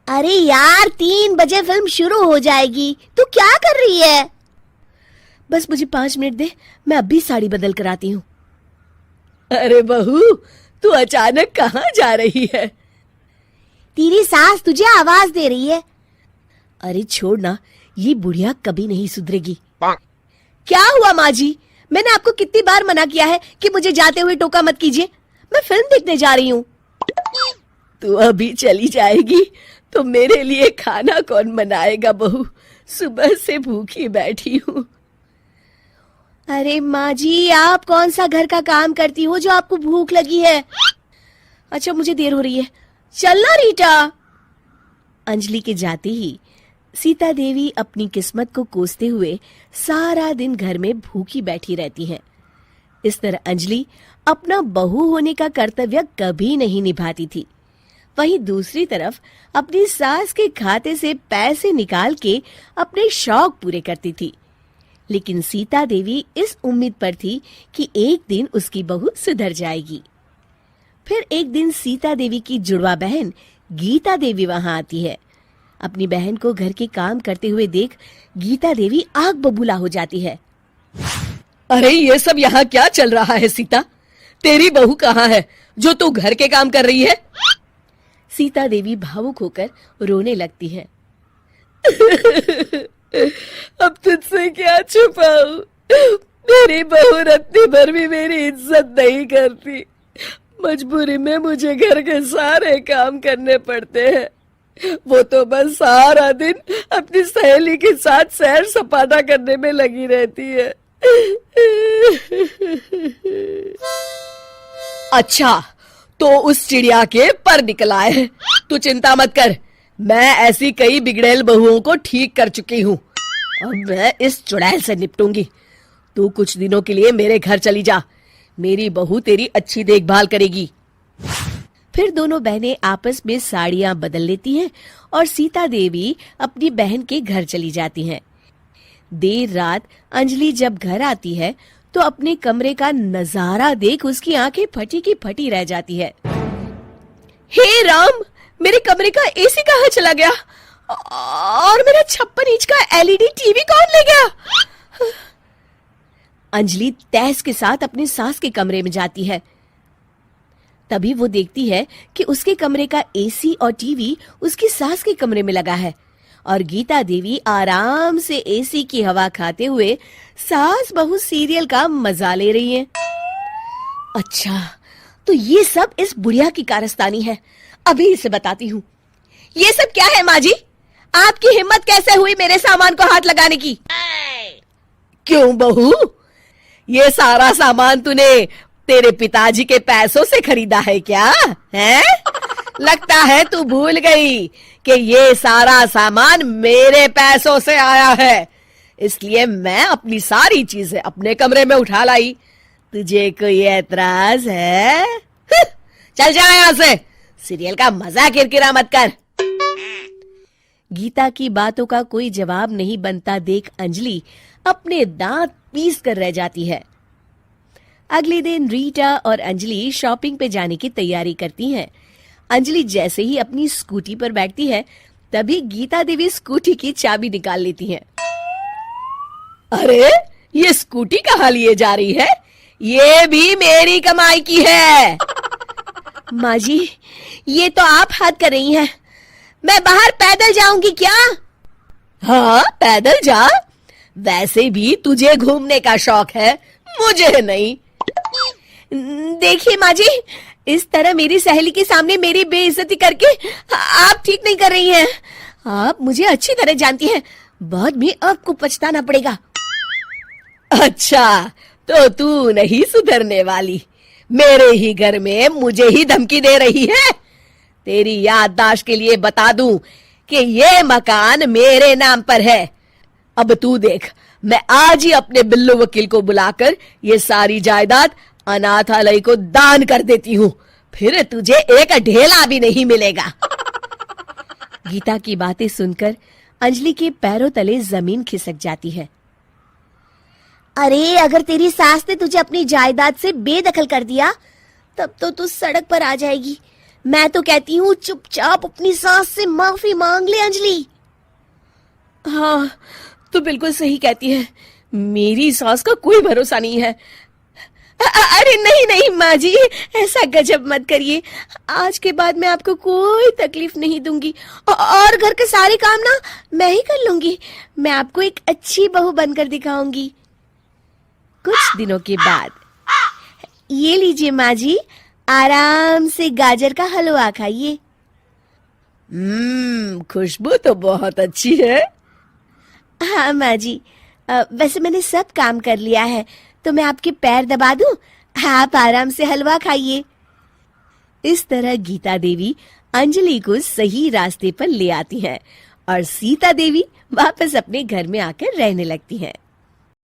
अरे यार 3 बजे फिल्म शुरू हो जाएगी, तू क्या कर रही है? बस मुझे 5 मिनट दे, मैं अभी साड़ी बदल कर आती हूँ। अरे बहू, तू अचानक कहाँ जा रही है? तेरी सास तुझे आवाज दे रही है। अरे छोड़ ना, ये बुढ़िया कभी नहीं सुधरेगी। क्या हुआ माँ जी? मैंने आपको कितनी बार मना किया है कि मुझे जाते हुए टोका मत कीजिए। मैं फिल्म देखने जा रही हूँ। तू अभी चली जाएगी तो मेरे लिए खाना कौन बनाएगा बहू? सुबह से भूखी बैठी हूँ। अरे माँ जी, आप कौन सा घर का काम करती हो जो आपको भूख लगी है? अच्छा, मुझे देर हो रही है, चलना रीटा। अंजलि के जाते ही सीता देवी अपनी किस्मत को कोसते हुए सारा दिन घर में भूखी बैठी रहती हैं। इस तरह अंजलि अपना बहू होने का कर्तव्य कभी नहीं निभाती थी। वहीं दूसरी तरफ अपनी सास के खाते से पैसे निकाल के अपने शौक पूरे करती थी। लेकिन सीता देवी इस उम्मीद पर थी कि एक दिन उसकी बहू सुधर जाएगी। फिर एक दिन सीता देवी की जुड़वा बहन गीता देवी वहां आती है। अपनी बहन को घर के काम करते हुए देख गीता देवी आग बबूला हो जाती है। अरे ये सब यहाँ क्या चल रहा है सीता? तेरी बहू कहाँ है जो तू घर के काम कर रही है? सीता देवी भावुक होकर रोने लगती है। अब तुझसे क्या छुपाऊं? मेरी बहू रत्ती भर भी मेरी इज्जत नहीं करती। मजबूरी में मुझे घर के सारे काम करने पड़ते हैं। वो तो बस सारा दिन अपनी सहेली के साथ सैर सपाटा करने में लगी रहती है। अच्छा, तो उस चिड़िया के पर निकल आए। तू चिंता मत कर, मैं ऐसी कई बिगड़ैल बहुओं को ठीक कर चुकी हूँ। अब मैं इस चुड़ैल से निपटूंगी। तू कुछ दिनों के लिए मेरे घर चली जा, मेरी बहू तेरी अच्छी देखभाल करेगी। फिर दोनों बहनें आपस में साड़ियां बदल लेती हैं और सीता देवी अपनी बहन के घर चली जाती हैं। देर रात अंजलि जब घर आती है तो अपने कमरे का नजारा देख उसकी आंखें फटी की फटी रह जाती है। हे राम, मेरे कमरे का एसी कहाँ चला गया? और मेरा 56 इंच का एलईडी टीवी कौन ले गया? अंजलि तैस के साथ अपनी सास के कमरे में जाती है। तभी वो देखती है कि उसके कमरे का एसी और टीवी उसकी सास के कमरे में लगा है और गीता देवी आराम से एसी की हवा खाते हुए सास बहू सीरियल का मजा ले रही हैं। अच्छा, तो ये सब इस बुढ़िया की कारस्तानी है। अभी इसे बताती हूँ। ये सब क्या है माँ जी? आपकी हिम्मत कैसे हुई मेरे सामान को हाथ लगाने की? क्यों बहू, ये सारा सामान तूने तेरे पिताजी के पैसों से खरीदा है क्या? है? लगता है तू भूल गई कि ये सारा सामान मेरे पैसों से आया है, इसलिए मैं अपनी सारी चीजें अपने कमरे में उठा लाई। तुझे कोई एतराज है? चल जा यहाँ से, सीरियल का मजा किरकिरा मत कर। गीता की बातों का कोई जवाब नहीं बनता देख अंजलि अपने दांत पीस कर रह जाती है। अगले दिन रीटा और अंजलि शॉपिंग पे जाने की तैयारी करती हैं। अंजलि जैसे ही अपनी स्कूटी पर बैठती है तभी गीता देवी स्कूटी की चाबी निकाल लेती हैं। अरे, ये स्कूटी कहाँ लिए जा रही है? ये भी मेरी कमाई की है। माँ जी, ये तो आप हाथ कर रही हैं। मैं बाहर पैदल जाऊंगी क्या? हाँ, पैदल जा। वैसे भी तुझे घूमने का शौक है, मुझे नहीं। देखिए माँ जी, इस तरह मेरी सहेली के सामने मेरी बेइज्जती करके आप ठीक नहीं कर रही हैं। आप मुझे अच्छी तरह जानती हैं, बाद में आपको पछताना पड़ेगा। अच्छा, तो तू नहीं सुधरने वाली, मेरे ही घर में मुझे ही धमकी दे रही है। तेरी याददाश्त के लिए बता दूं कि ये मकान मेरे नाम पर है। अब तू देख, मैं आज ही अपने बिल्लू वकील को बुलाकर ये सारी जायदाद अनाथालय को दान कर देती हूँ, फिर तुझे एक ढेला भी नहीं मिलेगा। गीता की बातें सुनकर अंजलि के पैरों तले जमीन खिसक जाती है। अरे, अगर तेरी सास ने तुझे अपनी जायदाद से बेदखल कर दिया तब तो तू सड़क पर आ जाएगी। मैं तो कहती हूँ चुपचाप अपनी सास से माफी मांग ले अंजलि। हाँ, तो बिल्कुल सही कहती है, मेरी सास का कोई भरोसा नहीं है। अरे नहीं नहीं माँ जी, ऐसा गजब मत करिए। आज के बाद मैं आपको कोई तकलीफ नहीं दूंगी और घर के सारे काम ना मैं ही कर लूंगी। मैं आपको एक अच्छी बहू बनकर दिखाऊंगी। कुछ दिनों के बाद, ये लीजिए माँ जी, आराम से गाजर का हलवा खाइए। खुशबू तो बहुत अच्छी है। हाँ माँ जी, वैसे मैंने सब काम कर लिया है, तो मैं आपके पैर दबा दूं? आप आराम से हलवा खाइए। इस तरह गीता देवी अंजलि को सही रास्ते पर ले आती हैं और सीता देवी वापस अपने घर में आकर रहने लगती हैं।